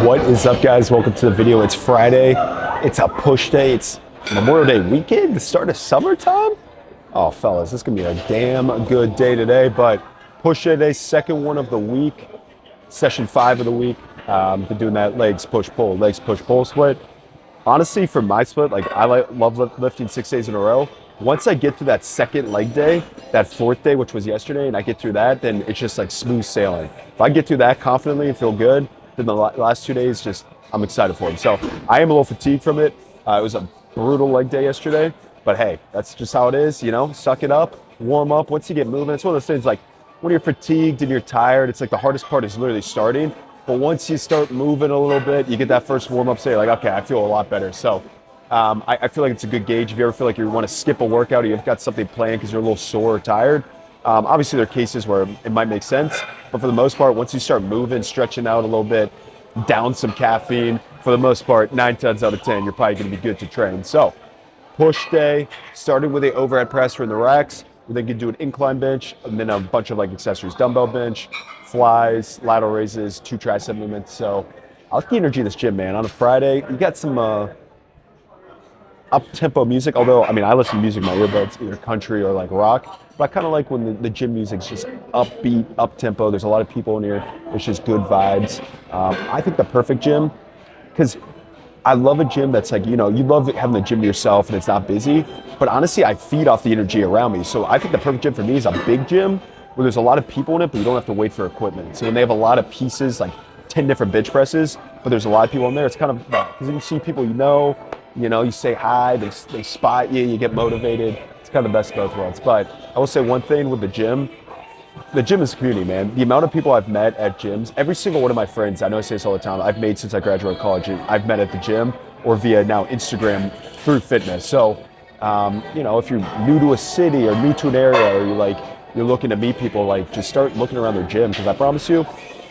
What is up, guys? Welcome to the video. It's Friday. It's a push day. It's Memorial Day weekend, the start of summertime. Oh, fellas, this is gonna be a damn good day today. But push day, second one of the week, session 5 of the week. Been doing that legs push pull split. Honestly, for my split, like love lifting 6 days in a row. Once I get to that second leg day, that fourth day, which was yesterday, and I get through that, then it's just like smooth sailing. If I get through that confidently and feel good, then the last 2 days, I'm excited for them. So I am a little fatigued from it. It was a brutal leg day yesterday, but hey, that's just how it is, you know, suck it up, warm up. Once you get moving, it's one of those things like when you're fatigued and you're tired, it's like the hardest part is literally starting. But once you start moving a little bit, you get that first warm up, say like, okay, I feel a lot better. So I feel like it's a good gauge. If you ever feel like you want to skip a workout or you've got something planned because you're a little sore or tired, obviously there are cases where it might make sense. But for the most part, once you start moving, stretching out a little bit, down some caffeine, for the most part, 9 times out of 10, you're probably going to be good to train. So push day, starting with the overhead press or in the racks. We then can do an incline bench and then a bunch of like accessories, dumbbell bench, flies, lateral raises, 2 tricep movements. So I like the energy of this gym, man. On a Friday, you got some up-tempo music, although, I mean, I listen to music in my earbuds, either country or like rock, but I kind of like when the gym music's just upbeat, up-tempo. There's a lot of people in here. It's just good vibes. I think the perfect gym, because I love a gym that's like, you know, you love having the gym to yourself and it's not busy, but honestly, I feed off the energy around me. So I think the perfect gym for me is a big gym where there's a lot of people in it, but you don't have to wait for equipment. So when they have a lot of pieces, like 10 different bench presses, but there's a lot of people in there, it's kind of, because you see people you say hi, they spot you, you get motivated. It's kind of the best of both worlds. But I will say one thing with the gym is community, man. The amount of people I've met at gyms, every single one of my friends, I know I say this all the time, I've made since I graduated college, I've met at the gym or via now Instagram through fitness. So, you know, if you're new to a city or new to an area or you're looking to meet people, like just start looking around their gym, because I promise you,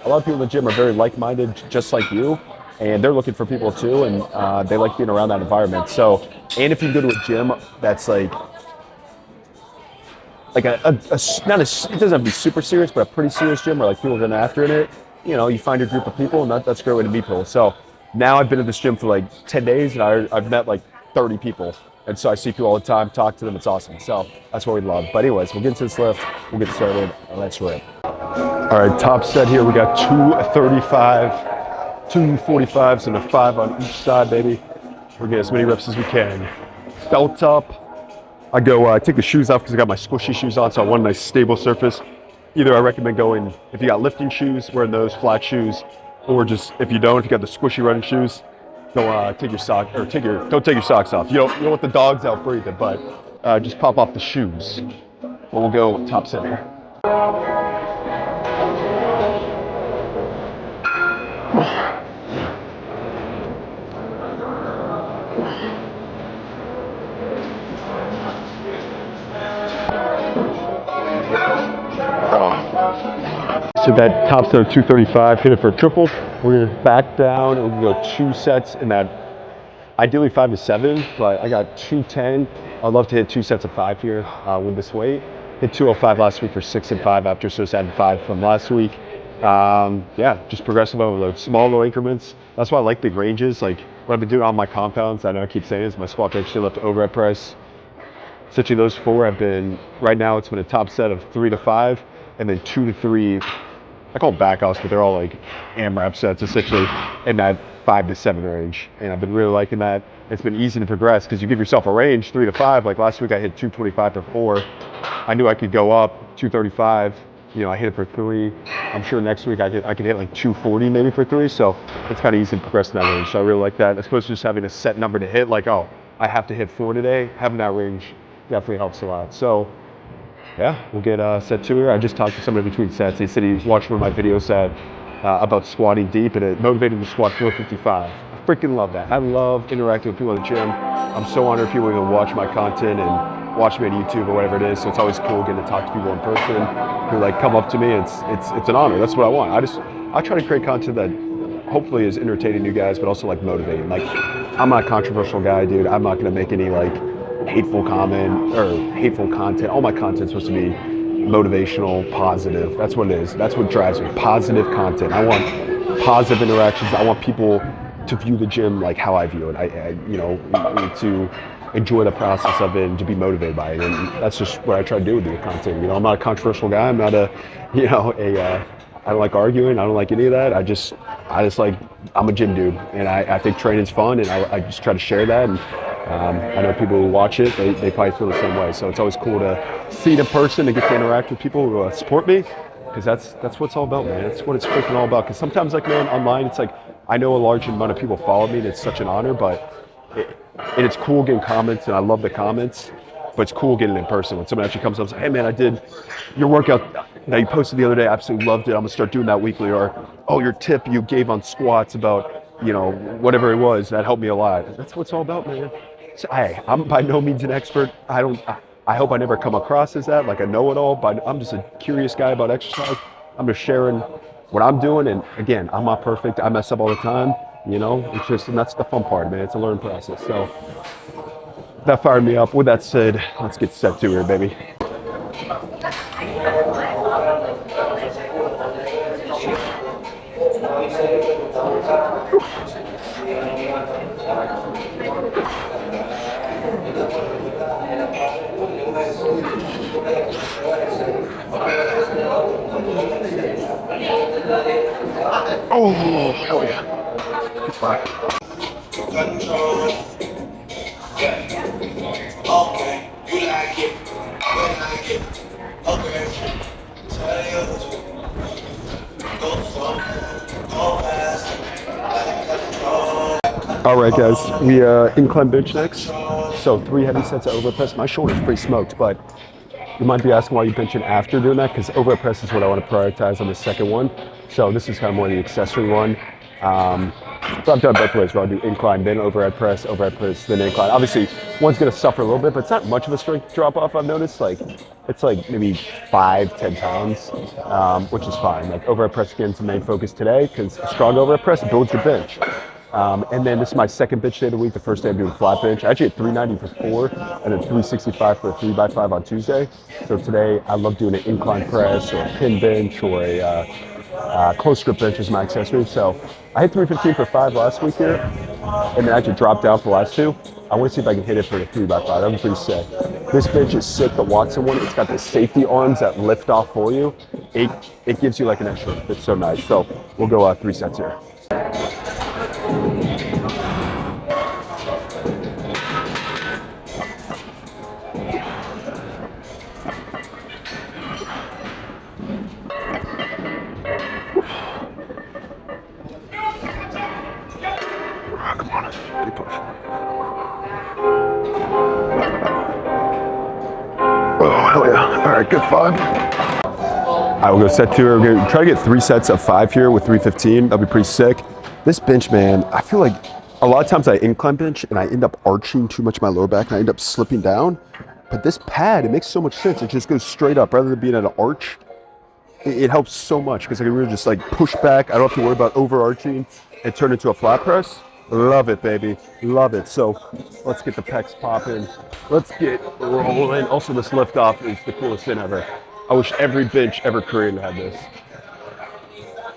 a lot of people in the gym are very like-minded, just like you. And they're looking for people too, and they like being around that environment. So, and if you go to a gym that's like it doesn't have to be super serious, but a pretty serious gym where like people are getting after it, you know, you find your group of people, and that's a great way to meet people. So now I've been at this gym for like 10 days, and I've met like 30 people. And so I see people all the time, talk to them, it's awesome. So that's what we love. But anyways, we'll get into this lift, we'll get started, and let's rip. All right, top set here, we got 235. 245s and a 5 on each side, baby. We're getting as many reps as we can. Belt up. I take the shoes off because I got my squishy shoes on, so I want a nice stable surface. Either I recommend going, if you got lifting shoes, wearing those flat shoes, or just if you got the squishy running shoes, don't take your socks off. You don't want the dogs out breathing, but just pop off the shoes. But we'll go top set here. So that top set of 235, hit it for a triple. We're gonna back down and we're gonna go 2 sets in that, ideally 5 to 7, but I got 210. I'd love to hit 2 sets of 5 here with this weight. Hit 205 last week for 6 and 5 after, so just added 5 from last week. Yeah, just progressive over those small little increments. That's why I like big ranges. Like what I've been doing on my compounds, I know I keep saying this, my squat, bench, deadlift, overhead press. Essentially those 4 right now it's been a top set of 3 to 5, and then 2 to 3, I call them back offs, but they're all like AMRAP sets essentially in that 5 to 7 range. And I've been really liking that. It's been easy to progress because you give yourself a range, 3 to 5. Like last week I hit 225 for 4. I knew I could go up 235. You know, I hit it for 3. I'm sure next week I could hit like 240 maybe for 3. So it's kind of easy to progress in that range. So I really like that. As opposed to just having a set number to hit, like, oh, I have to hit 4 today. Having that range definitely helps a lot. So yeah, we'll get set 2 here. I just talked to somebody between sets. They said he was watching one of my videos about squatting deep, and it motivated him to squat 455. I freaking love that. I love interacting with people in the gym. I'm so honored if people will watch my content and watch me on YouTube or whatever it is. So it's always cool getting to talk to people in person who like come up to me. It's an honor. That's what I want. I try to create content that hopefully is entertaining you guys, but also like motivating. Like I'm not a controversial guy, dude. I'm not gonna make any like hateful comment or hateful content. All my content's supposed to be motivational, positive. That's what it is. That's what drives me. Positive content. I want positive interactions. I want people to view the gym like how I view it. To enjoy the process of it and to be motivated by it. And that's just what I try to do with the content. I'm not a controversial guy. I'm not I don't like arguing. I don't like any of that. I just like, I'm a gym dude, and I think training's fun, and I just try to share that. And I know people who watch it, they probably feel the same way. So it's always cool to see it in person and get to interact with people who support me, because that's what it's all about, man. That's what it's freaking all about. Because sometimes, like, man, online, it's like, I know a large amount of people follow me, and it's such an honor, and it's cool getting comments, and I love the comments, but it's cool getting in person. When someone actually comes up and says, hey man, I did your workout that you posted the other day, I absolutely loved it, I'm gonna start doing that weekly. Or, oh, your tip you gave on squats about, whatever it was, that helped me a lot. That's what it's all about, man. So, I'm by no means an expert. I hope I never come across as that, like a know-it-all, but I'm just a curious guy about exercise. I'm just sharing what I'm doing, and again, I'm not perfect, I mess up all the time. It's just, and that's the fun part, man. It's a learning process. So that fired me up. With that said, let's get set to here, baby. Oh, hell yeah. It's fine. Control. Yeah. Okay. You like it. I like it. Okay. Go slow. Go fast. All right, guys. We incline bench next. So 3 heavy sets of overhead press. My shoulder's pretty smoked, but you might be asking why you're benching after doing that, because overhead press is what I want to prioritize on the second one. So this is kind of more the accessory one. So I've done both ways, where I'll do incline, then overhead press, then incline. Obviously, one's going to suffer a little bit, but it's not much of a strength drop-off, I've noticed. Like, it's like maybe 5-10 pounds, which is fine. Like, overhead press, again, is the main focus today, because a strong overhead press builds your bench. And then this is my second bench day of the week. The first day I'm doing flat bench. I actually had 390 for 4, and then 365 for a 3x5 on Tuesday. So today I love doing an incline press or a pin bench or a close grip bench is my accessory. So I hit 315 for 5 last week here, and then I actually dropped down for the last 2. I want to see if I can hit it for the 3x5. That was pretty sick. This bench is sick, the Watson one. It's got the safety arms that lift off for you. It gives you like an extra. It's so nice. So we'll go 3 sets here. Come on, big push. Oh, hell yeah. All right, good 5. All right, we'll go set 2. We're going to try to get 3 sets of 5 here with 315. That'll be pretty sick. This bench, man, I feel like a lot of times I incline bench and I end up arching too much my lower back and I end up slipping down. But this pad, it makes so much sense. It just goes straight up rather than being at an arch. It helps so much because I can really just like push back. I don't have to worry about overarching and turn into a flat press. Love it, baby. Love it. So let's get the pecs popping. Let's get rolling. Also, this lift off is the coolest thing ever. I wish every bench ever created had this.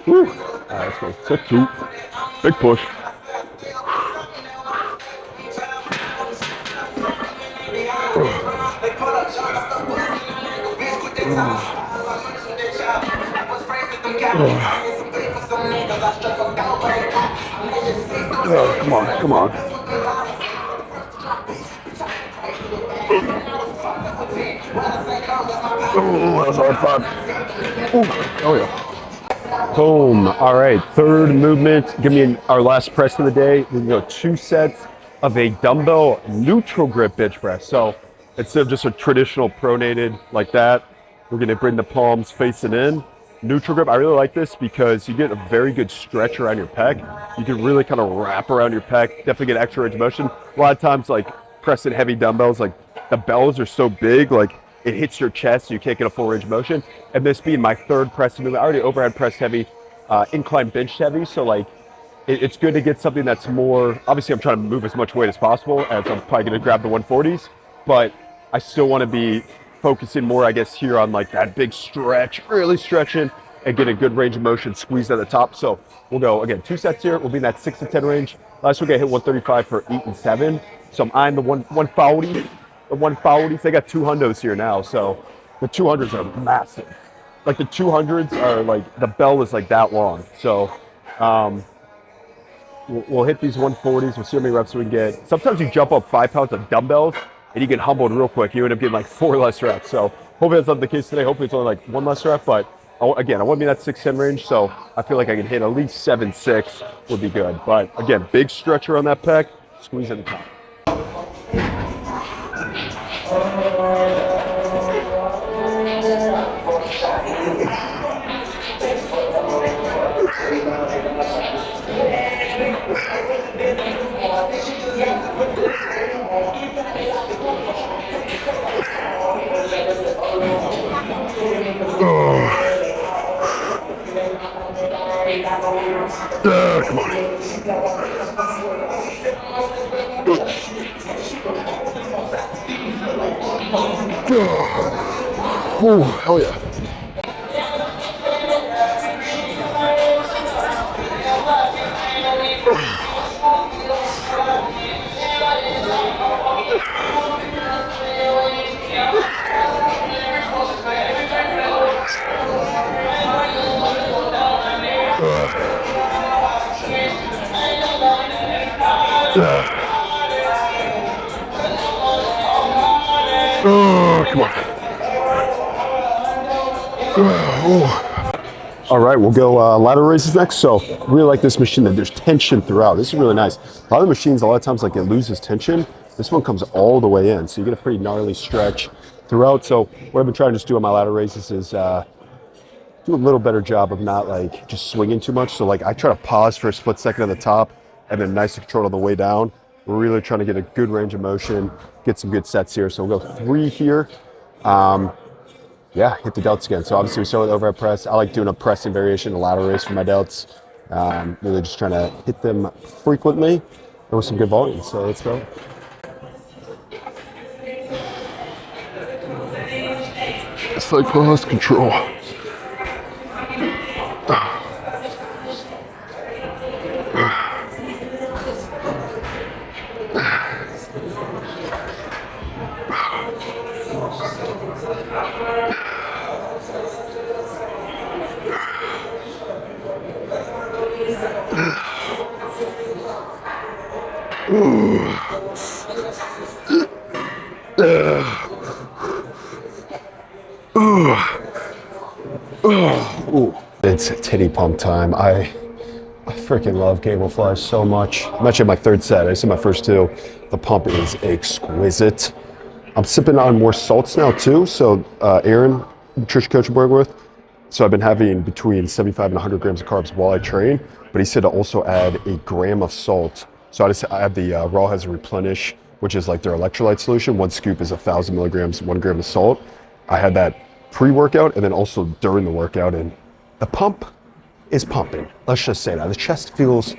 Woo. All right, let's go. Set 2. Big push. Oh, come on, come on. Oh, that was hard 5. Oh yeah. Boom. All right, third movement. Give me our last press of the day. We're gonna go 2 sets of a dumbbell neutral grip bench press. So instead of just a traditional pronated like that, we're gonna bring the palms facing in. Neutral grip, I really like this because you get a very good stretch around your pec. You can really kind of wrap around your pec, definitely get extra range of motion. A lot of times, like pressing heavy dumbbells, like the bells are so big, like it hits your chest, so you can't get a full range of motion. And this being my third press movement, I already overhead pressed heavy, incline bench heavy, so like it's good to get something that's more, obviously I'm trying to move as much weight as possible, as I'm probably gonna grab the 140s, but I still wanna be focusing more, I guess, here on like that big stretch, really stretching, and get a good range of motion squeezed at the top. So we'll go, again, 2 sets here. We'll be in that 6 to 10 range. Last week I hit 135 for 8 and 7. So I'm eyeing the 140. The 140s, they got 200s here now. So the 200s are massive. Like the 200s are like, the bell is like that long. So we'll hit these 140s. We'll see how many reps we can get. Sometimes you jump up 5 pounds of dumbbells and you get humbled real quick. You end up getting like 4 less reps. So hopefully that's not the case today. Hopefully it's only like 1 less rep. But again, I want to be in that 6-10 range. So I feel like I can hit at least 7-6 would be good. But again, big stretcher on that pec. Squeeze at the top. Come on. Oh, hell yeah. Oh, come on. All right, we'll go ladder raises next. So really like this machine that there's tension throughout. This is really nice. A lot of machines, a lot of times like it loses tension. This one comes all the way in. So you get a pretty gnarly stretch throughout. So what I've been trying to just do on my ladder raises is do a little better job of not like just swinging too much. So like I try to pause for a split second at the top and then nice and control on the way down. We're really trying to get a good range of motion, get some good sets here. So we'll go 3 here. Yeah, hit the delts again. So obviously we start with overhead press. I like doing a pressing variation, a lateral raise for my delts. Really just trying to hit them frequently and with some good volume. So let's go. It's like pause control. It's titty pump time. I freaking love cable flies so much. I'm actually at my 3rd set. I just did my first 2. The pump is exquisite. I'm sipping on more salts now too. So Aaron, nutrition coach I'm working with, so I've been having between 75 and 100 grams of carbs while I train, but he said to also add a gram of salt. So I add the Raw has a Replenish, which is like their electrolyte solution. 1 scoop is 1,000 milligrams, 1 gram of salt. I had that pre-workout and then also during the workout, and the pump is pumping. Let's just say that. The chest feels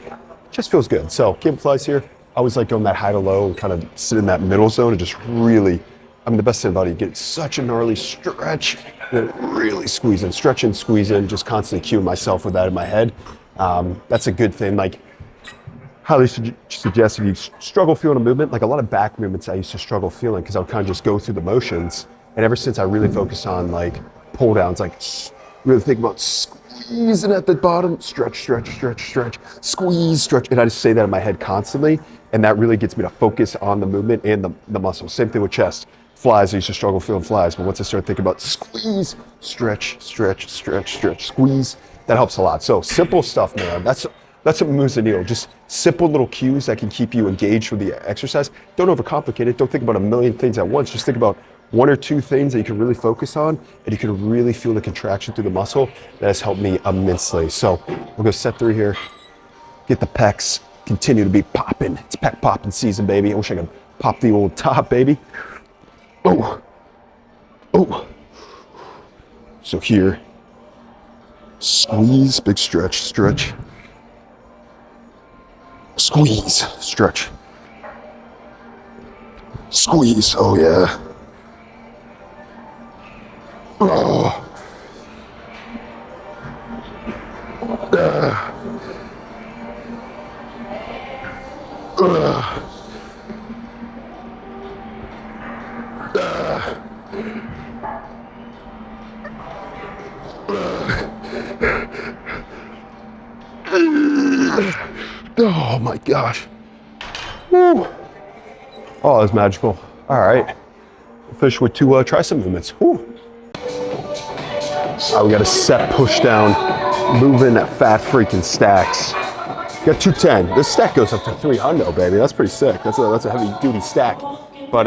good. So cable flies here, I always like going that high to low and kind of sit in that middle zone and just really, I mean, the best thing about it, you get such a gnarly stretch and then really squeeze in, stretch and squeeze in, just constantly cueing myself with that in my head. That's a good thing. Like, highly suggest if you struggle feeling a movement, like a lot of back movements I used to struggle feeling because I would kind of just go through the motions. And ever since I really focused on like pull downs, like really think about squeezing at the bottom, stretch, stretch, stretch, stretch, squeeze, stretch. And I just say that in my head constantly. And that really gets me to focus on the movement and the muscle. Same thing with chest. Flies, I used to struggle feeling flies. But once I started thinking about squeeze, stretch, stretch, stretch, stretch, squeeze, that helps a lot. So simple stuff, man. That's what moves the needle. Just simple little cues that can keep you engaged with the exercise. Don't overcomplicate it. Don't think about a million things at once. Just think about 1 or 2 things that you can really focus on and you can really feel the contraction through the muscle. That has helped me immensely. So we'll go set 3 here. Get the pecs, continue to be popping. It's pec popping season, baby. I wish I could pop the old top, baby. Oh, oh. So here, squeeze, big stretch, stretch. Squeeze, stretch. Squeeze, oh yeah. Oh. Oh my gosh. Woo. Oh, that's magical. All right. Finish with two tricep movements. Woo. All right, we got a set push down, moving at fat freaking stacks. Got 210. This stack goes up to 300, baby. That's pretty sick. That's a heavy duty stack. But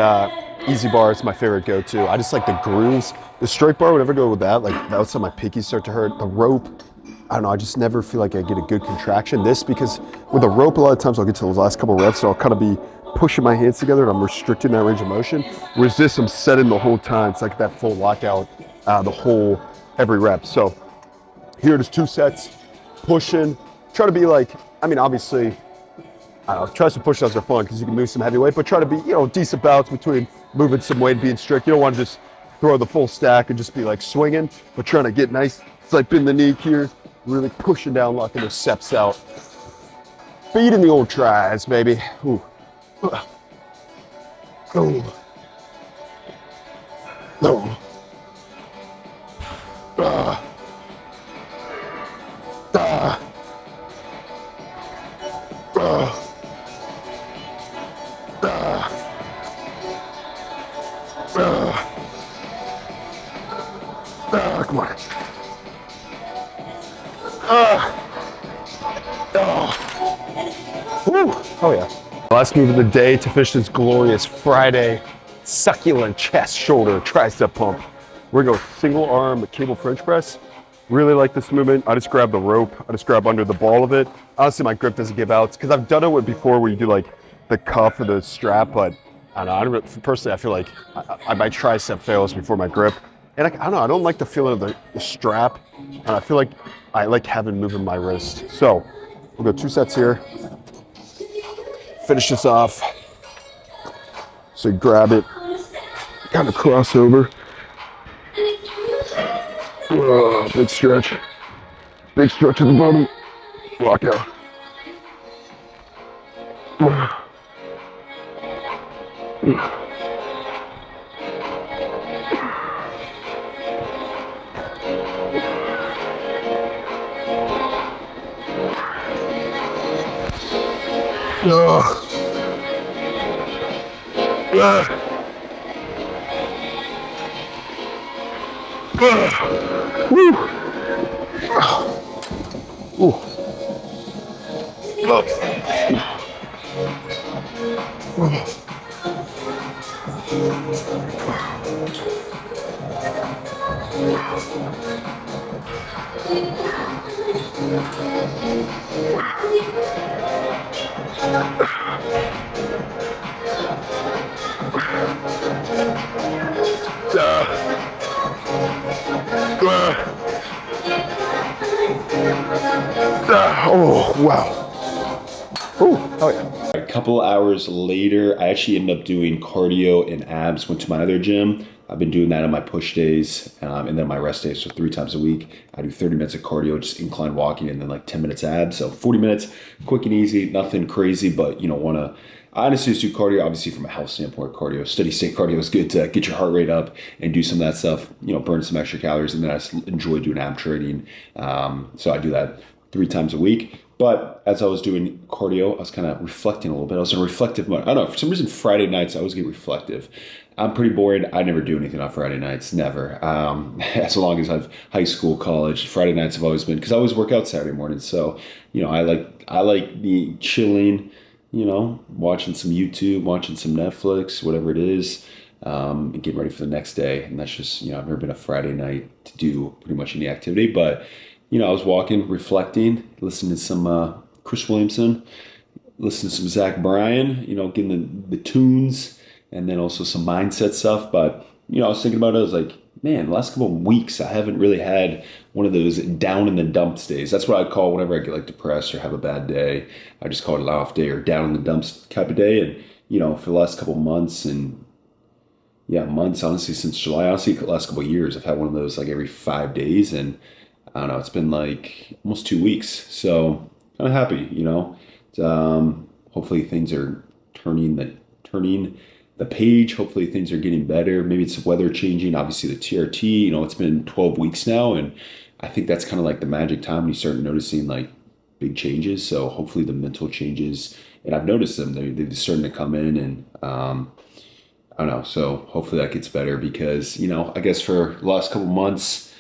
easy bar is my favorite go-to. I just like the grooves. The straight bar would never go with that. Like that's how my pinkies start to hurt. The rope, I don't know, I just never feel like I get a good contraction. This, because with a rope, a lot of times I'll get to those last couple reps, so I'll kind of be pushing my hands together and I'm restricting that range of motion. Whereas this, I'm setting the whole time. It's like that full lockout, every rep. So here it is, 2 sets, pushing. Try to be like, I mean, obviously, I don't know, try some push-ups are fun because you can move some heavy weight, but try to be, decent balance between moving some weight and being strict. You don't want to just throw the full stack and just be like swinging, but trying to get nice, it's like bend the knee here, really pushing down, locking those steps out. Feeding the old tries, baby. Ooh. Ooh. No. Come on. Oh yeah. Last move of the day to finish this glorious Friday succulent chest, shoulder, tricep pump. We're gonna go single arm cable French press. Really like this movement. I just grab the rope. I just grab under the ball of it. Honestly, my grip doesn't give out because I've done it with before where you do like the cuff or the strap, but I don't know. Personally, I feel like my tricep fails before my grip. And I don't know, I don't like the feeling of the strap. And I feel like I like having moving my wrist. So we'll go 2 sets here. Finish this off. So you grab it, kind of cross over. Big stretch. Big stretch at the bottom. Lock out. Oh, wow. Oh yeah. A couple hours later, I actually ended up doing cardio and abs, went to my other gym. I've been doing that on my push days and then my rest days, so 3 times a week. I do 30 minutes of cardio, just incline walking, and then like 10 minutes abs. So 40 minutes, quick and easy, nothing crazy, but I honestly just do cardio, obviously from a health standpoint, cardio, steady state cardio is good to get your heart rate up and do some of that stuff, burn some extra calories. And then I just enjoy doing ab training. So I do that 3 times a week. But as I was doing cardio, I was kind of reflecting a little bit. I was in a reflective mode. I don't know, for some reason, Friday nights, I always get reflective. I'm pretty bored. I never do anything on Friday nights, never. As long as I've high school, college, Friday nights have always been, because I always work out Saturday mornings. So, I like the chilling, watching some YouTube, watching some Netflix, whatever it is, and getting ready for the next day. And that's just, I've never been a Friday night to do pretty much any activity. But, I was walking, reflecting, listening to some Chris Williamson, listening to some Zach Bryan, getting the tunes, and then also some mindset stuff. But, I was thinking about it. I was like, man, the last couple of weeks, I haven't really had one of those down in the dumps days. That's what I call whenever I get like depressed or have a bad day. I just call it an off day or down in the dumps type of day. And, for the last couple of months months, honestly, since July, honestly, the last couple of years, I've had one of those like every 5 days. And I don't know, it's been like almost 2 weeks. So kind of happy, hopefully things are turning the page. Hopefully things are getting better. Maybe it's the weather changing. Obviously the TRT, it's been 12 weeks now, and I think that's kind of like the magic time when you start noticing like big changes. So hopefully the mental changes, and I've noticed them. They're starting to come in, and I don't know. So hopefully that gets better because I guess for the last couple months,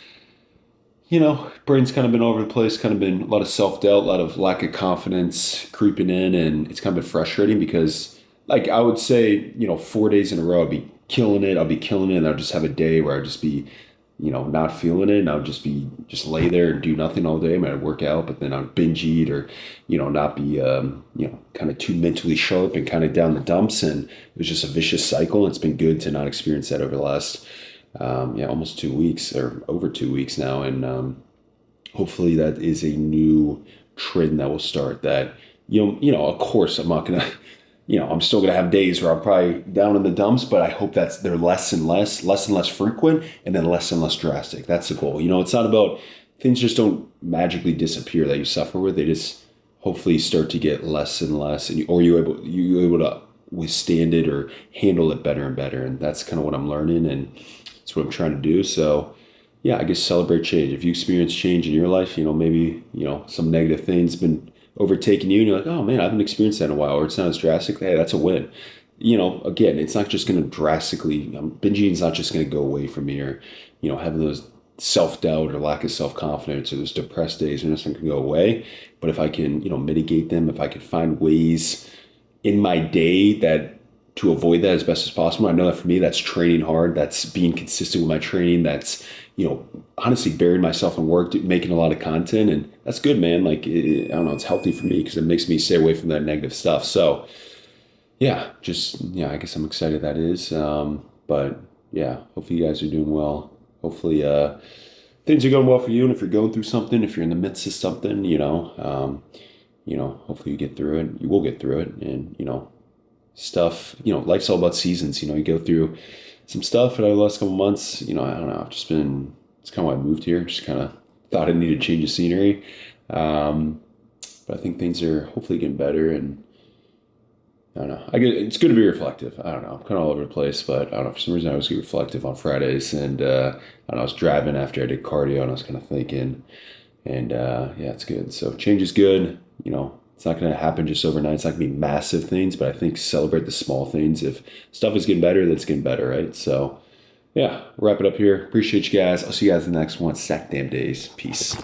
brain's kind of been all over the place. Kind of been a lot of self doubt, a lot of lack of confidence creeping in, and it's kind of been frustrating because, like, I would say, 4 days in a row, I'd be killing it. I'll be killing it, and I'll just have a day where I'd just be not feeling it, and I would just lay there and do nothing all day. I might work out, but then I'd binge eat or, not be, kind of too mentally sharp and kind of down the dumps. And it was just a vicious cycle. It's been good to not experience that over the last, almost 2 weeks or over 2 weeks now. And hopefully that is a new trend that will start that, of course I'm not going to, I'm still going to have days where I'm probably down in the dumps, but I hope they're less and less frequent, and then less and less drastic. That's the goal. It's not about things just don't magically disappear that you suffer with. They just hopefully start to get less and less, or you're able to withstand it or handle it better and better. And that's kind of what I'm learning, and it's what I'm trying to do. So yeah, I guess celebrate change. If you experience change in your life, maybe, some negative things been overtaking you and you're like, oh man, I haven't experienced that in a while, or it's not as drastic. Hey, that's a win. Again, it's not just going to drastically, binging is not just going to go away from me, or, having those self-doubt or lack of self-confidence or those depressed days are just going to go away. But if I can, mitigate them, if I can find ways in my day to avoid that as best as possible. I know that for me, that's training hard. That's being consistent with my training. That's, honestly burying myself in work, making a lot of content. And that's good, man. Like, I don't know, it's healthy for me because it makes me stay away from that negative stuff. So yeah, I guess I'm excited that is. But yeah, hopefully you guys are doing well. Hopefully, things are going well for you. And if you're going through something, if you're in the midst of something, hopefully you get through it. You will get through it. And, stuff, life's all about seasons. You go through some stuff in the last couple months. I don't know, it's kind of why I moved here. Just kind of thought I needed to change of scenery. But I think things are hopefully getting better, and I don't know. It's good to be reflective. I don't know. I'm kind of all over the place, but I don't know. For some reason, I always get reflective on Fridays, and I don't know, I was driving after I did cardio, and I was kind of thinking, and yeah, it's good. So change is good. It's not going to happen just overnight. It's not going to be massive things, but I think celebrate the small things. If stuff is getting better, that's getting better, right? So yeah, wrap it up here. Appreciate you guys. I'll see you guys in the next one. Sack damn days. Peace.